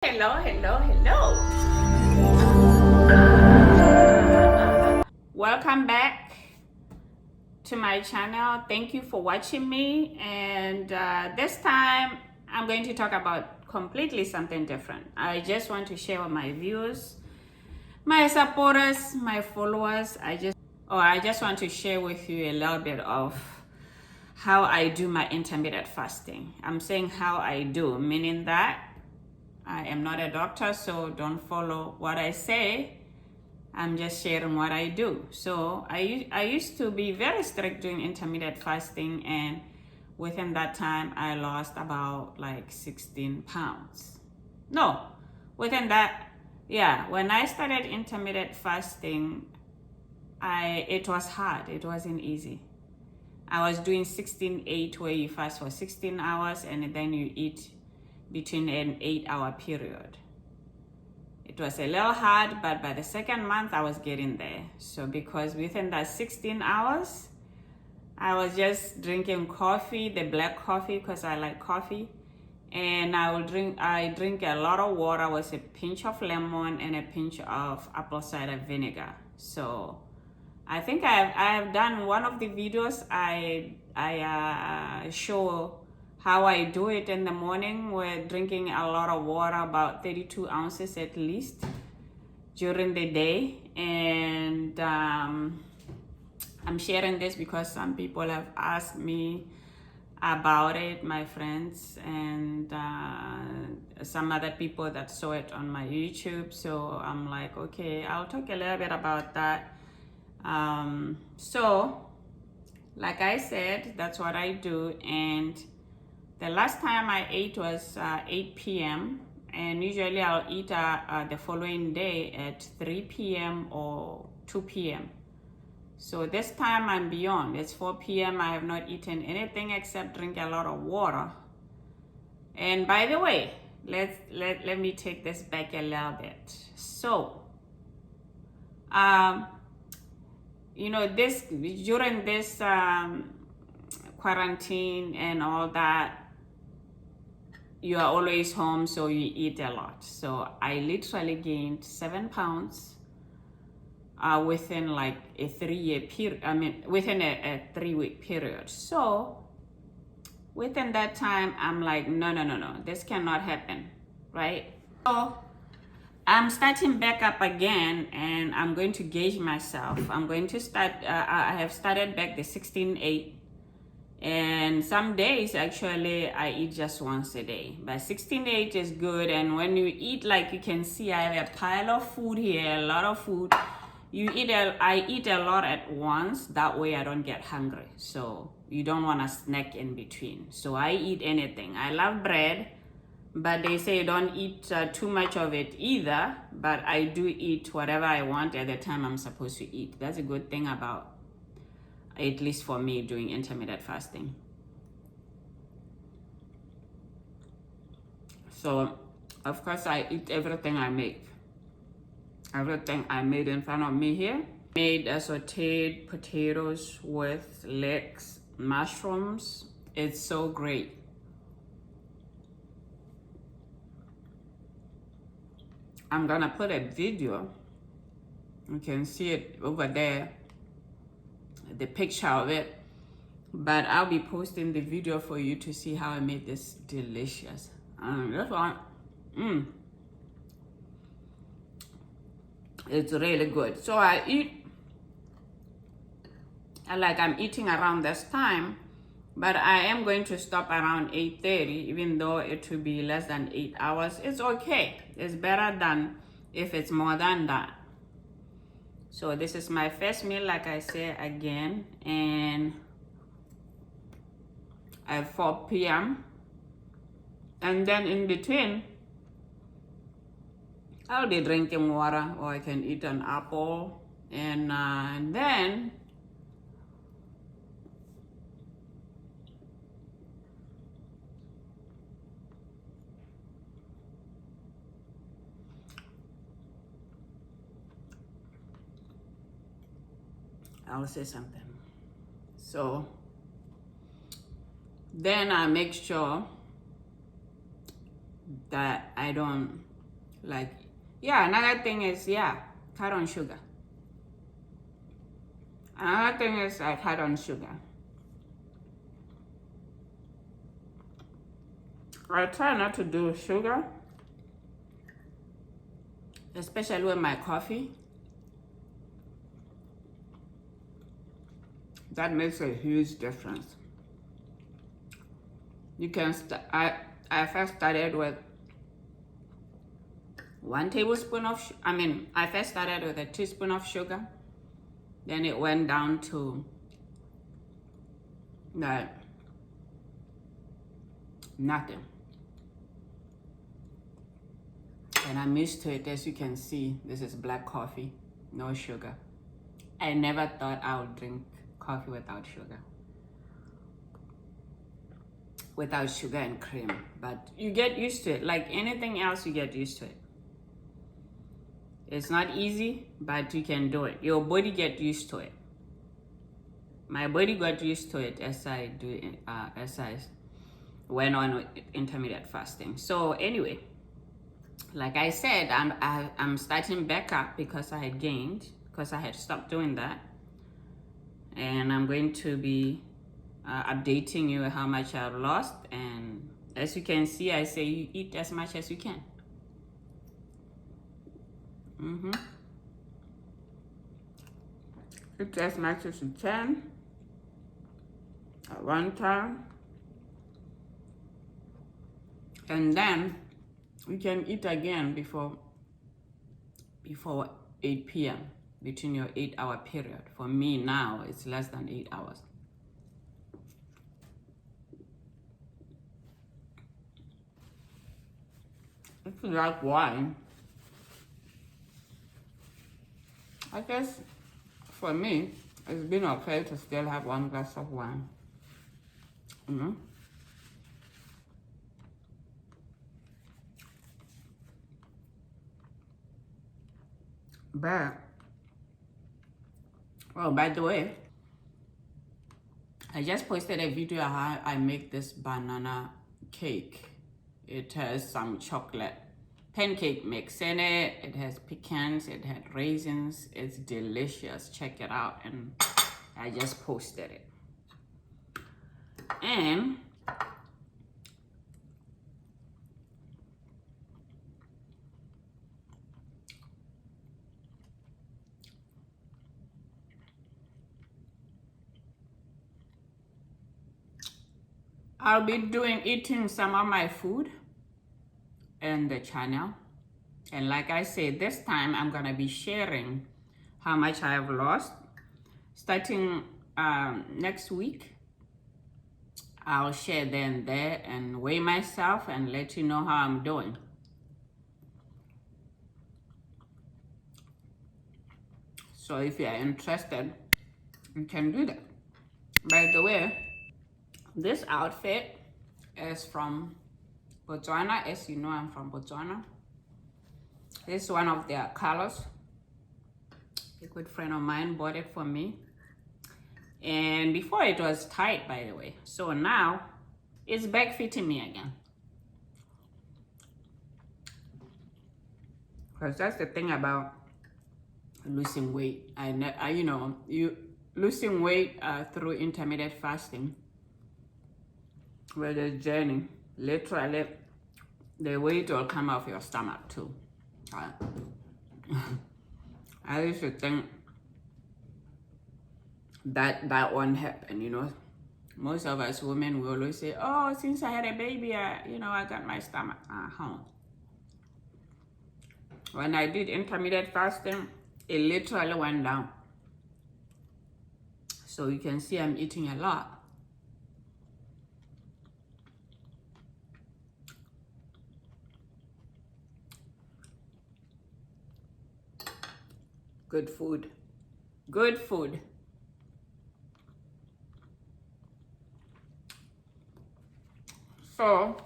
Hello. Welcome back to my channel. Thank you for watching me. And this time I'm going to talk about completely something different. I just want to share with my viewers, my supporters, my followers. I just want to share with you a little bit of how I do my intermittent fasting. I'm saying how I do, meaning that I am not a doctor, so don't follow what I say. I'm just sharing what I do. So I used to be very strict doing intermittent fasting, and within that time I lost about like 16 pounds. No, within that, yeah, when I started intermittent fasting, it was hard. It wasn't easy. I was doing 16-8, where you fast for 16 hours and then you eat between an 8-hour period. It was a little hard, but by the second month I was getting there. So because within that 16 hours, I was just drinking coffee, the black coffee, because I like coffee. And I drink a lot of water with a pinch of lemon and a pinch of apple cider vinegar. So I think I have done one of the videos. I show how I do it in the morning. We're drinking a lot of water, about 32 ounces at least during the day. And I'm sharing this because some people have asked me about it, my friends, and some other people that saw it on my YouTube. So I'm like, okay, I'll talk a little bit about that. So like I said, that's what I do. And the last time I ate was 8 p.m. and usually I'll eat the following day at 3 p.m. or 2 p.m. So this time I'm beyond. It's 4 p.m. I have not eaten anything except drink a lot of water. And by the way, let me take this back a little bit. So, during this quarantine and all that, you are always home, so you eat a lot. So I literally gained 7 pounds within like a 3-year period. Within a 3-week period. So within that time, I'm like, no, this cannot happen, right? So I'm starting back up again, and I'm going to gauge myself. I'm going to start, I have started back the 16-8. And some days actually I eat just once a day, but 16-8 is good. And when you eat, like you can see, I have a pile of food here, a lot of food. I eat a lot at once, that way I don't get hungry. So you don't want to snack in between. So I eat anything. I love bread, but they say don't eat too much of it either. But I do eat whatever I want at the time I'm supposed to eat. That's a good thing about, at least for me, doing intermittent fasting. So of course I eat everything I make. Everything I made in front of me here. Made sauteed potatoes with leeks, mushrooms. It's so great. I'm gonna put a video. You can see it over there, the picture of it, but I'll be posting the video for you to see how I made this delicious. This one, it's really good. So I eat like I'm eating around this time, but I am going to stop around 8:30, even though it will be less than 8 hours. It's okay. It's better than if it's more than that. So this is my first meal, like I say again, and at 4 p.m. And then in between, I'll be drinking water, or I can eat an apple, and then I'll say something. So then I make sure that I don't Like, yeah, another thing is, yeah, cut on sugar. Another thing is I cut on sugar. I try not to do sugar, especially with my coffee. That makes a huge difference. You can I first started with 1 tablespoon of I first started with a teaspoon of sugar. Then it went down to nothing. And I'm used to it. As you can see, this is black coffee, no sugar. I never thought I would drink coffee without sugar and cream, but you get used to it. Like anything else, you get used to it. It's not easy, but you can do it. Your body gets used to it. My body got used to it as I went on with intermittent fasting. So anyway, like I said, I'm starting back up because I had gained, because I had stopped doing that. And I'm going to be updating you how much I've lost. And as you can see, I say you eat as much as you can. Eat as much as you can at one time. And then you can eat again before 8 p.m. between your 8-hour period. For me now, it's less than 8 hours. If you like wine, I guess for me, it's been okay to still have 1 glass of wine. But, oh, by the way, I just posted a video how I make this banana cake. It has some chocolate pancake mix in it. It has pecans, it had raisins. It's delicious. Check it out. And I just posted it. And I'll be eating some of my food in the channel. And like I said, this time I'm gonna be sharing how much I have lost. Starting next week, I'll share then there and weigh myself and let you know how I'm doing. So if you're interested, you can do that. By the way, this outfit is from Botswana. As you know, I'm from Botswana. This is one of their colors. A good friend of mine bought it for me. And before it was tight, by the way. So now it's back fitting me again. Because that's the thing about losing weight. Losing weight through intermittent fasting. Well, the journey, literally, the weight will come off your stomach too. I used to think that won't happen, Most of us women will always say, oh, since I had a baby, I got my stomach. When I did intermittent fasting, it literally went down. So you can see I'm eating a lot. Good food. Good food. So,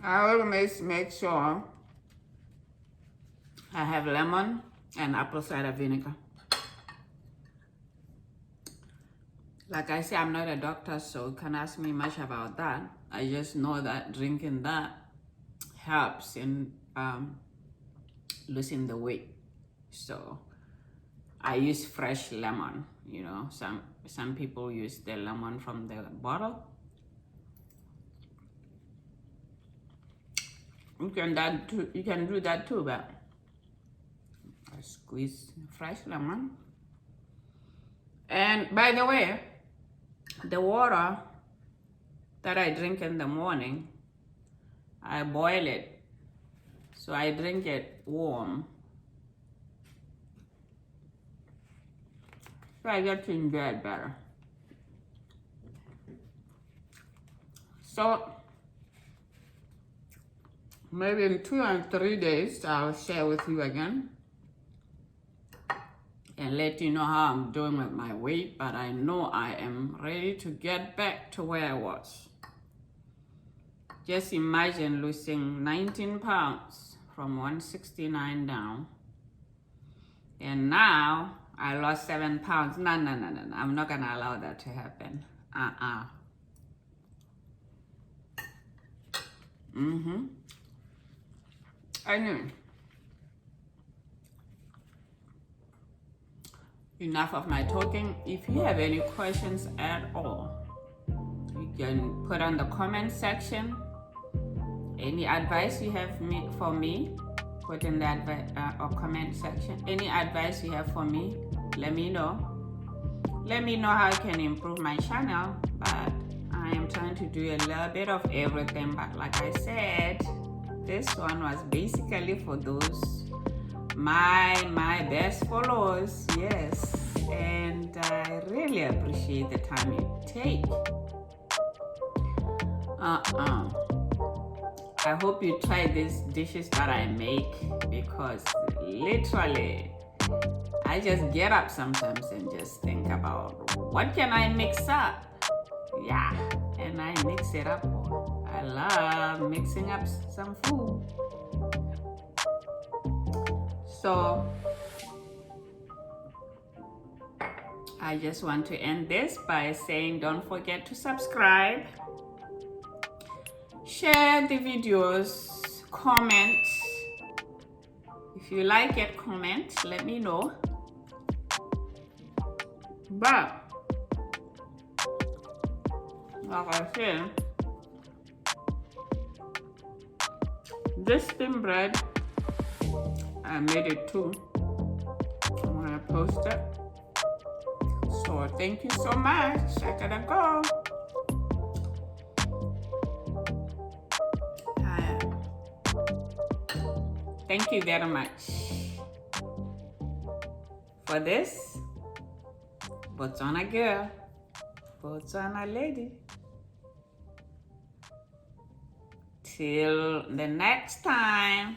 I always make sure I have lemon and apple cider vinegar. Like I say, I'm not a doctor, so you can't ask me much about that. I just know that drinking that helps in losing the weight. So I use fresh lemon. You know, some people use the lemon from the bottle. You can do that too, but I squeeze fresh lemon. And by the way, the water that I drink in the morning, I boil it. So I drink it warm. So I get to enjoy it better. So maybe in 2 or 3 days, I'll share with you again and let you know how I'm doing with my weight, but I know I am ready to get back to where I was. Just imagine losing 19 pounds from 169 down. And now I lost 7 pounds. No. I'm not gonna allow that to happen. Anyway, enough of my talking. If you have any questions at all, you can put on the comment section. Any advice you have for me, put in the comment section. Any advice you have for me, let me know. Let me know how I can improve my channel. But I am trying to do a little bit of everything. But like I said, this one was basically for those my best followers. Yes, and I really appreciate the time you take. I hope you try these dishes that I make, because literally I just get up sometimes and just think about what can I mix up. Yeah, and I mix it up. I love mixing up some food. So I just want to end this by saying don't forget to subscribe, share the videos, comment. If you like it, comment, let me know. But like I said, this thin bread, I made it too. I'm gonna post it. So thank you so much. I gotta go. Thank you very much for this. Botswana girl, Botswana lady. Till the next time.